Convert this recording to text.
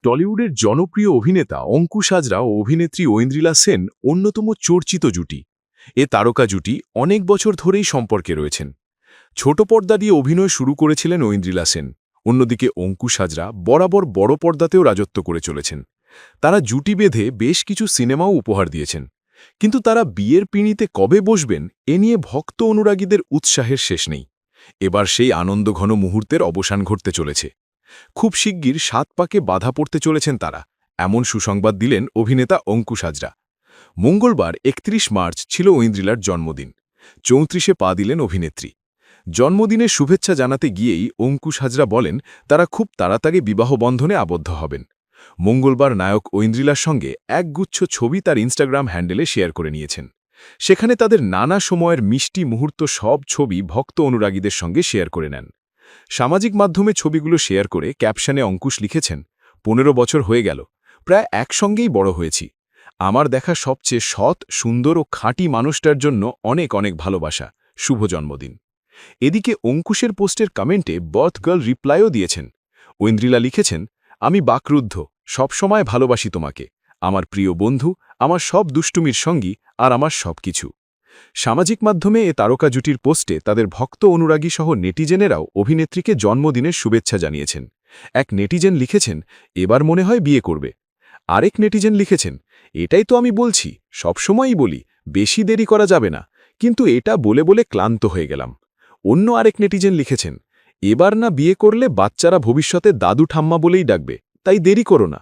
টলিউডের জনপ্রিয় অভিনেতা অঙ্কুশ হাজরা ও অভিনেত্রী ঐন্দ্রিলা সেন অন্যতম চর্চিত জুটি। এ তারকা জুটি অনেক বছর ধরেই সম্পর্কে রয়েছেন। ছোট পর্দা দিয়ে অভিনয় শুরু করেছিলেন ঐন্দ্রিলা সেন, অন্যদিকে অঙ্কুশ হাজরা বরাবর বড় পর্দাতেও রাজত্ব করে চলেছেন। তারা জুটি বেঁধে বেশ কিছু সিনেমাও উপহার দিয়েছেন, কিন্তু তারা বিয়ের পিঁড়িতে কবে বসবেন এ নিয়ে ভক্ত অনুরাগীদের উৎসাহের শেষ নেই। এবার সেই আনন্দঘন মুহূর্তের অবসান ঘটতে চলেছে। খুব শিগগির ৭ পাকে বাধা পড়তে চলেছেন তারা, এমন সুসংবাদ দিলেন অভিনেতা অঙ্কুশ হাজরা। মঙ্গলবার ৩১ মার্চ ছিল ঐন্দ্রিলার জন্মদিন। ৩৪-এ পা দিলেন অভিনেত্রী। জন্মদিনের শুভেচ্ছা জানাতে গিয়েই অঙ্কুশ হাজরা বলেন তারা খুব তাড়াতাড়ি বিবাহ বন্ধনে আবদ্ধ হবেন। মঙ্গলবার নায়ক ঐন্দ্রিলার সঙ্গে একগুচ্ছ ছবি তার ইনস্টাগ্রাম হ্যান্ডেলে শেয়ার করে নিয়েছেন। সেখানে তাদের নানা সময়ের মিষ্টি মুহূর্ত সব ছবি ভক্ত অনুরাগীদের সঙ্গে শেয়ার করে নেন। সামাজিক মাধ্যমে ছবিগুলো শেয়ার করে ক্যাপশনে অঙ্কুশ লিখেছেন, ১৫ বছর হয়ে গেল, প্রায় একসঙ্গেই বড় হয়েছি। আমার দেখা সবচেয়ে সৎ, সুন্দর ও খাঁটি মানুষটার জন্য অনেক অনেক ভালোবাসা, শুভ জন্মদিন। এদিকে অঙ্কুশের পোস্টের কমেন্টে বার্থ গার্ল রিপ্লাইও দিয়েছেন। ঐন্দ্রিলা লিখেছেন, আমি বাকরুদ্ধ, সবসময় ভালোবাসি তোমাকে, আমার প্রিয় বন্ধু, আমার সব দুষ্টুমির সঙ্গী আর আমার সবকিছু। সামাজিক মাধ্যমে এ তারকা জুটির পোস্টে তাদের ভক্ত অনুরাগী সহ নেটিজেনেরাও অভিনেত্রীকে জন্মদিনের শুভেচ্ছা জানিয়েছেন। এক নেটিজেন লিখেছেন, এবার মনে হয় বিয়ে করবে। আরেক নেটিজেন লিখেছেন, এটাই তো আমি বলছি, সবসময়ই বলি, বেশি দেরি করা যাবে না, কিন্তু এটা বলে বলে ক্লান্ত হয়ে গেলাম। অন্য আরেক নেটিজেন লিখেছেন, এবার না বিয়ে করলে বাচ্চারা ভবিষ্যতে দাদু ঠাম্মা বলেই ডাকবে, তাই দেরি করো না।